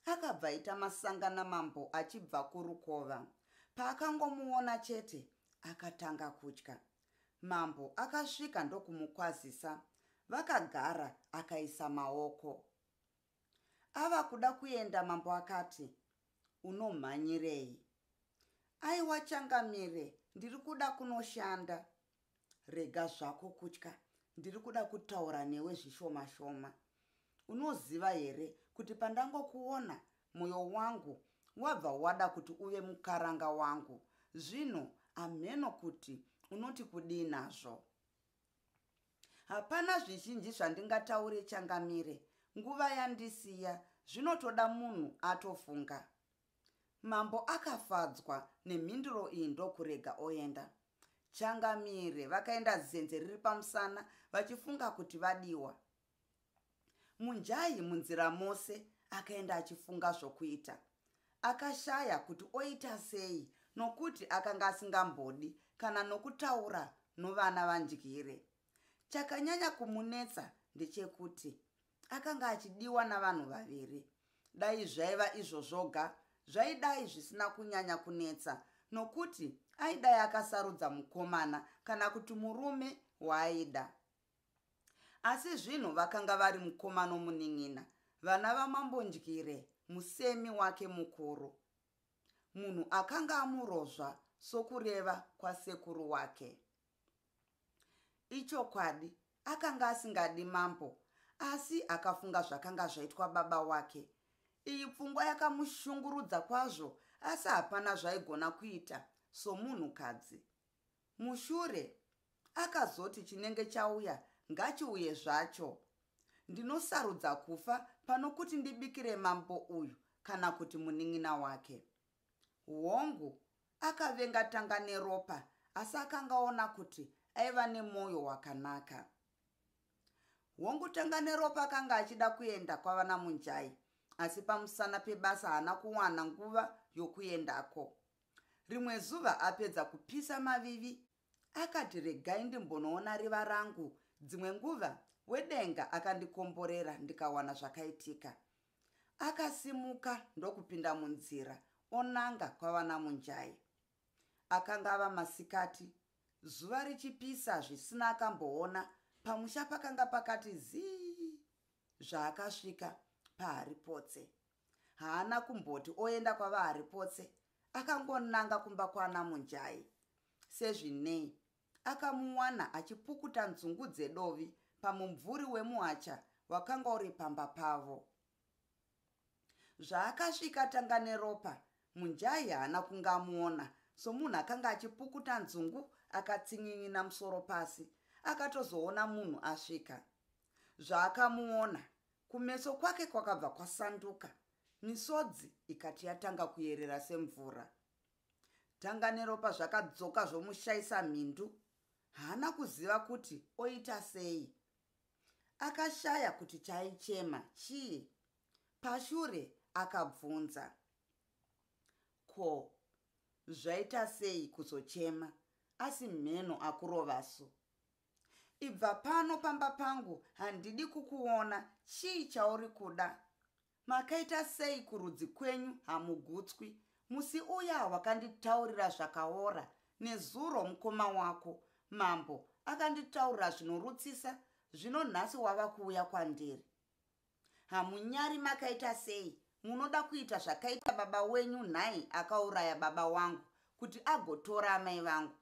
Akabva masangana mambo achibva kurukova. Paakangomuona chete akatanga kutya. Mambo akasvika ndokumukwazisa. Vakagara akaisa maoko. Ava kuda kuenda, mambo akati, unomhanyirei? Aiwa Changamire, ndiri kuda kunoshanda. Rega zvako kutya, ndiri kuda kutaura newe zvishoma shoma. Unoziva here kuti pandangokuona moyo wangu wabva wada kuti uve mukaranga wangu. Zvino ameno kuti unoti kudii nazvo. Hapana zvizhinji zvandingataure Changamire, nguva yandisiya, zvinotoda munhu atofunga. Mambo akafadzwa nemhinduro iyi ndokurega oenda. Changamire vakaenda zenze riri pamusana vachifunga kuti vadiwa. Munjayi munzira mose akaenda achifunga zvokuita. Akashaya kuti oita sei, nokuti akanga asingambodi kana nokutaura novana vandyire. Chakanyanya kumunetsa ndechekuti akanga achidiwa navanhu vaviri. Dai zvaiva izvo zvoga, zvaidai zvisina kunyanya kunetsa, nokuti aidai akasarudza mukomana kana kuti murume waaida. Asi zvino vakanga vari mukoma nomunin'ina, vana vamambondyire, musemi wake mukuru. Munhu akanga amurozva sokureva kwasekuru wake. Ichokwadi, akanga asingadi mambo, asi akafunga zvakanga zvaitwa baba wake. Iyi pfungwa yakamushungurudza kwazvo, asi hapana zvaigona kuita somunhukadzi. Mushure akazoti chinenge chauya ngachiuye zvacho. Ndinosarudza kufa pano kuti ndibikire mambo uyu kana kuti munin'ina wake. Hongu akavenga tanga neropa, asi akangaona kuti aiva nemwoyo wakanaka. Hongu tanga neropa akanga achida kuenda kwavana Munjayi, asi pamusana pebasa haana kuwana nguva yokuendako. Rimwe zuva apedza kupisa mavivi, akati regai ndimbonoona riva rangu. Dzimwe nguva wedenga akandikomborera ndikawana zvakaitika. Akasimuka ndokupinda munzira onanga kwavana Munjayi. Akanga ava masikati, zuva richipisa zvisina akamboona. Pamusha pakanga pakati zii. Zvaakasvika paHaripotse, haana kumboti oenda kwavaHaripotse, akangonanga kumba kwana Munjayi. Sezvinei akamuwana achipukuta nzungu dzedovi pamumvuri wemuhacha wakanga uri pamba pavo. Zvaakasvika tanga neropa, Munjayi haana kunga amuona, somunhu akanga achipukuta nzungu akatsinyinyina musoro pasi. Akatozoona munhu asvika. Zvaakamuona, kumeso kwake kwakabva kwasanduka, misodzi ikati yatanga kuyerera semvura. Tanga neropa zvakadzoka zvomushayisa mhindu. Haana kuziva kuti oita sei. Akashaya kuti chaichema chii. Pashure akabvunza, ko, zvaita sei kuzochema asi mheno akurovaso? Ibva pano pamba pangu, handidi kukuona. Chii chauri kuda? Makaita sei kurudzi kwenyu hamugutswi? Musi uya wakanditaurira zvakaora, nezuro mukoma wako mambo akanditaurira zvinorutsisa, zvino nhasi wava kuuya kwandiri. Hamunyari makaita sei? Munoda kuita zvakaita baba wenyu nhai akauraya baba wangu, kuti agotora amai vangu.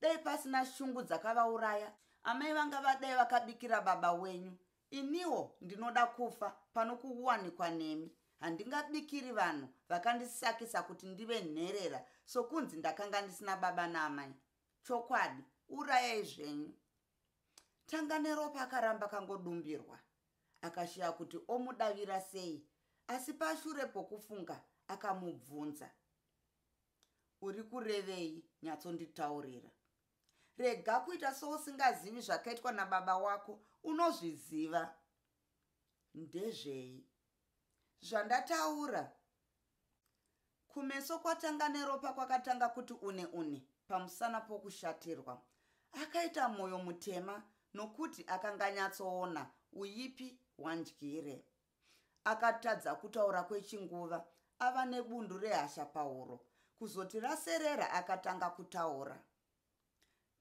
Dai pasina shungu dzakavauraya, amai vanga vadai vakabikira baba wenyu. Iniwo ndinoda kufa pano kuwanikwa nemi. Handingabikiri vanhu vakandisakisa kuti ndive nherera sokunzi ndakanga ndisina baba naamai. Chokwadi, urayai zvenyu. Tanganeropa akaramba kangodumbirwa, akashiya kuti omudavira sei, asi pashure pokufunga akamubvunza, uri kurevei? Nyatsonditaurira. Rega kuita sousingazivi zvakaitwa nababa wako, unozviziva. Ndezvei? Zvandataura. Kumeso kwaTanganeropa kwakatanga kuti une pamusana pokushatirwa. Akaita mwoyo mutema nokuti akanganyatsoona uyipi hwandyire. Akatadza kutaura kwechinguva, ava nebundu rehasha pahuro. Kuzoti raserera akatanga kutaura.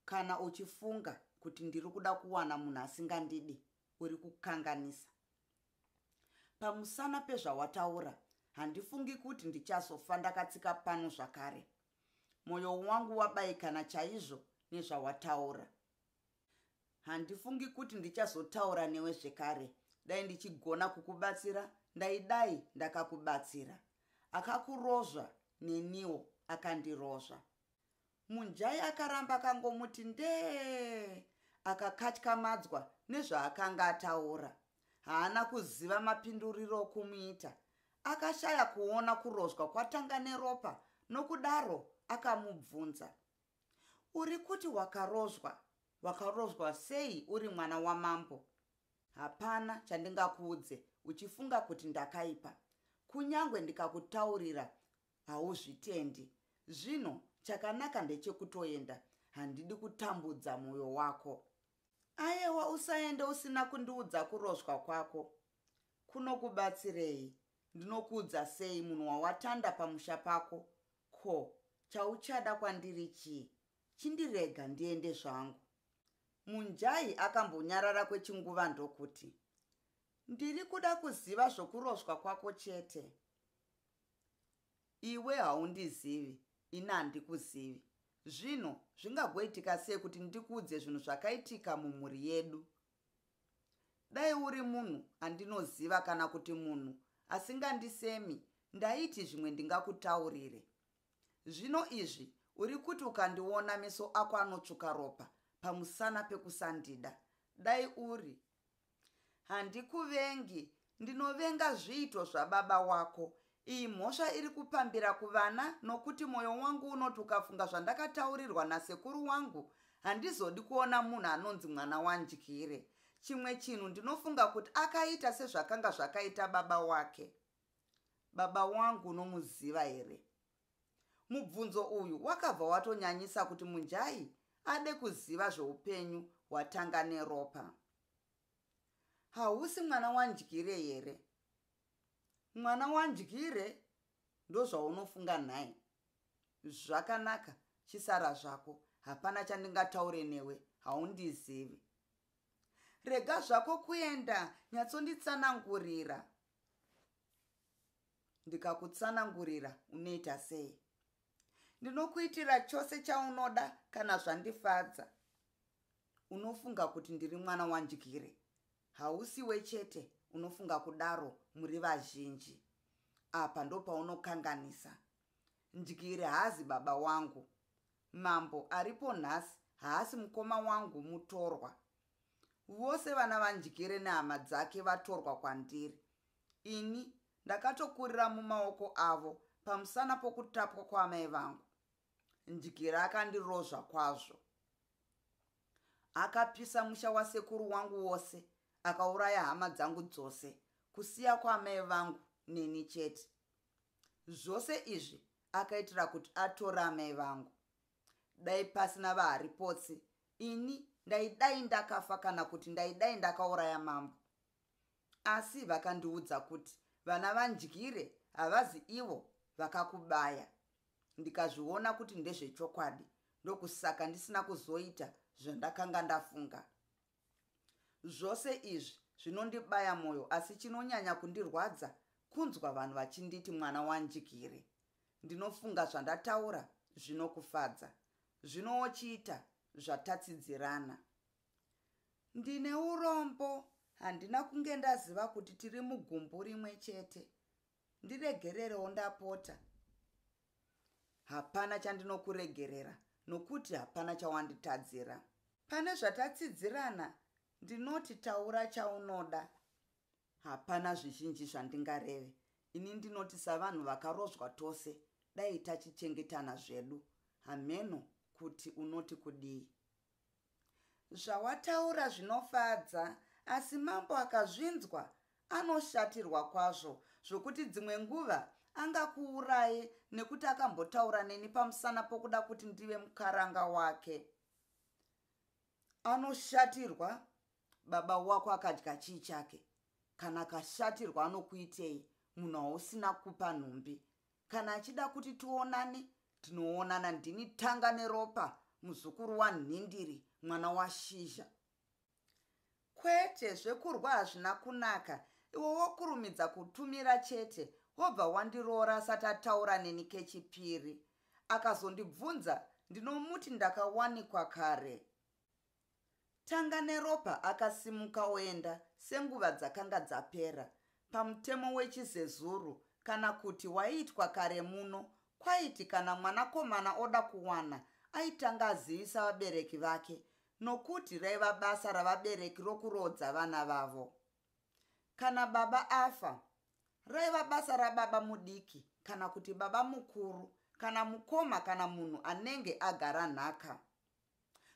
Kana uchifunga kuti ndiri kuda kuwana munhu asingandidi, uri kukanganisa. Pamusana pezvawataura, handifungi kuti ndichazofa ndakatsika pano zvakare. Mwoyo wangu wabayikana chaizvo nezvawataura. Handifungi kuti ndichazotaura newe zvekare. Dai ndichigona kukubatsira, ndaidai ndakakubatsira. Akakurozva neniwo akandirozva. Munjai akaramba kangomuti ndee, akakatyamadzwa nezvaakanga ataura. Haana kuziva mapinduriro okumuita. Akashaya kuona kurozwa kwaTanganeropa, nokudaro akamubvunza, uri kuti wakarozwa? Wakarozwa sei uri mwana wamambo? Hapana chandingakuudze uchifunga kuti ndakaipa. Kunyangwe ndikakutaurira hauzvitendi. Zvino chakanaka ndechekutoenda, handidi kutambudza mwoyo wako. Aiwa, usaende usina kundiudza kurozwa kwako. Kunokubatsirei? Ndinokuudza sei munhu wawatanda pamusha pako? Ko, chauchada kwandiri chii? Chindirega ndiende zvangu. Munjai akambonyarara kwechinguva ndokuti, ndiri kuda kuziva zvokurozwa kwako chete. Iwe haundizivi, ini handikuzivi. Zvino zvingagoitika sei kuti ndikuudze zvinhu zvakaitika mumhuri yedu? Dai uri munhu andinoziva kana kuti munhu asingandisemi, ndaiti zvimwe ndingakutaurire. Zvino izvi uri kuti ukandiona meso ako anotsvuka ropa pamusana pekusandida. Dai uri. Handikuvengi, ndinovenga zviito zvababa wako. Iyi mhosva iri kupambira kuvana, nokuti mwoyo wangu unoti ukafunga zvandakataurirwa nasekuru wangu, handizodi kuona munhu anonzi mwana wandyire. Chimwe chinhu ndinofunga kuti akaita sezvakanga zvakaita baba wake. Baba wangu unomuziva here? Mubvunzo uyu wakabva watonyanyisa kuti Munjai ade kuziva zveupenyu hwaTanganeropa. Hausi mwana wandyire here? Mwana wandyire? Ndozvaunofunga naye. Zvakanaka, chisara zvako. Hapana chandingataure newe, haundizivi. Rega zvako kuenda, nyatsonditsanangurira. Ndikakutsanangurira, unoita sei? Ndinokuitira chose chaunoda kana zvandifadza. Unofunga kuti ndiri mwana wandyire. Hausiwe chete unofunga kudaro, muri vazhinji. Apa ndopaunokanganisa. Ndyire haazi baba wangu. Mambo aripo nhasi haasi mukoma wangu mutorwa. Vose vana vandyire nehama dzake vatorwa kwandiri. Ini ndakatokurira mumaoko avo pamusana pokutapwa kwaamai vangu. Ndyire akandirozva kwazvo. Akapisa musha wasekuru wangu wose, akauraya hama dzangu dzose, kusiya kwaamai vangu neni chete. Zvose izvi akaitira kuti atore amai vangu. Dai pasina vaharipotsi, ini ndaidai ndakafa kana kuti ndaidai ndakauraya mambo. Asi vakandiudza kuti vana vandyire havazi ivo vakakubaya. Ndikazviona kuti ndezvechokwadi, ndokusaka ndisina kuzoita zvandakanga ndafunga. Zvose izvi zvinondibaya mwoyo, asi chinonyanya kundirwadza kunzwa vanhu vachinditi mwana wandyire. Ndinofunga zvandataura zvinokufadza. Zvinochiita zvatatsidzirana. Ndine urombo, handina kunge ndaziva kuti tiri mugumbu rimwe chete. Ndiregererewo ndapota. Hapana chandinokuregerera, nokuti hapana chawanditadzira. Pane zvatatsidzirana, ndinoti taura chaunoda. Hapana zvizhinji zvandingareve. Ini ndinoti savanhu vakarozwa tose, dai tachichengetana zvedu. Hameno kuti unoti kudii. Zvawataura zvinofadza, asi mambo akazvinzwa anoshatirwa kwazvo, zvokuti dzimwe nguva angakuuraye nekuti akambotaura neni pamusana pokuda kuti ndive mukaranga wake. Anoshatirwa. Baba wako akadya chii chake? Kana akashatirwa anokuitei? Munhu hausina kupa nhumbi. Kana achida kuti tuonane, tinoonana. Ndini Tanga neropa, muzukuru waNhindiri, mwana washizha. Kwete, zvekurwa hazvina kunaka. Iwe wokurumidza kutumira chete, wobva wandiroora asati ataura neni kechipiri. Akazondibvunza, ndinomuti ndakawanikwa kare. Tanga neropa akasimuka oenda senguva dzakanga dzapera. Pamutemo wechizezuru, kana kuti waiitwa kare muno, kwaiti kana mwanakomana oda kuwana, aitanga azivisa vabereki vake, nokuti raiva basa ravabereki rokurodza vana vavo. Kana baba afa, raiva basa rababa mudiki, kana kuti baba mukuru, kana mukoma, kana munhu anenge agara nhaka.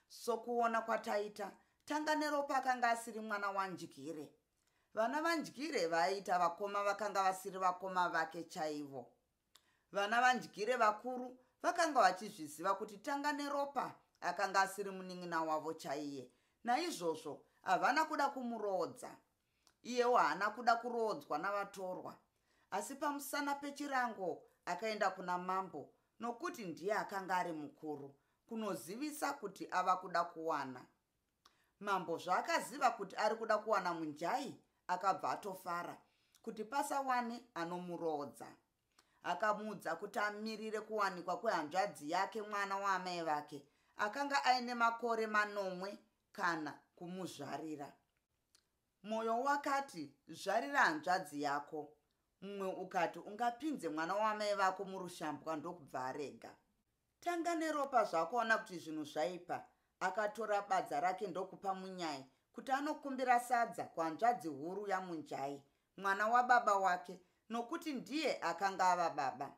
Sokuona kwataita, Tanga neropa akanga asiri mwana wandyire. Vana vandyire vaiita vakoma vakanga vasiri vakoma vake chaivo. Vana vandyire vakuru vakanga vachizviziva kuti Tanga neropa akanga asiri munin'ina wavo chaiye. Naizvozvo havana kuda kumurodza. Iyewo haana kuda kurodzwa navatorwa. Asi pamusana pechirango akaenda kuna mambo, nokuti ndiye akanga ari mukuru, kunozivisa kuti ava kuda kuwana. Mambo zvaakaziva kuti ari kuda kuwana munjai, akabva atofara kuti pasawane anomurodza. Akamuudza kuti amirire kuwanikwa kwehanzvadzi yake, mwana waamai vake, akanga aine makore 9 kana kumuzvarira. Mwoyo wakati, zvarira hanzvadzi yako. Mumwe ukati, ungapinze mwana waamai vako murushambwa ndokubva arega. Tanga neropa zvakaona kuti zvinhu zvaipa, akatora badza rake ndokupa munyai kuti anokumbira sadza kuhanzvadzi huru yamunjai, mwana wababa wake, nokuti ndiye akanga ava baba.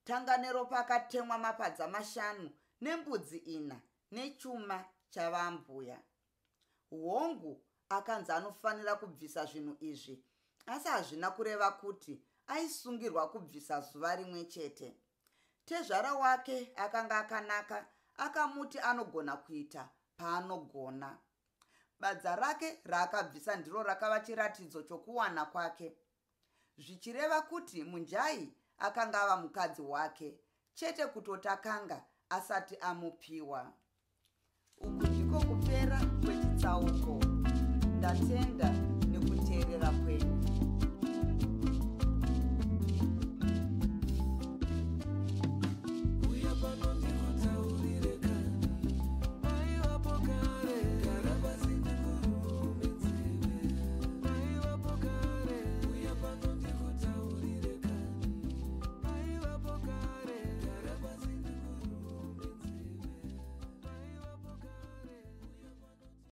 Tanga neropa akatemwa mapadza 5 nembudzi 4 nechuma chavambuya. Hongu akanzi anofanira kubvisa zvinhu izvi, asi hazvina kureva kuti aisungirwa kubvisa zuva rimwe chete. Tezvara wake akanga akanaka, akamuti anogona kuita paanogona. Badza rake raakabvisa ndiro rakava chiratidzo chokuwana kwake, zvichireva kuti munjai akanga ava mukadzi wake, chete kutotakanga asati amupiwa. Uku ndiko kupera kwechitsauko. Ndatenda nekuteerera.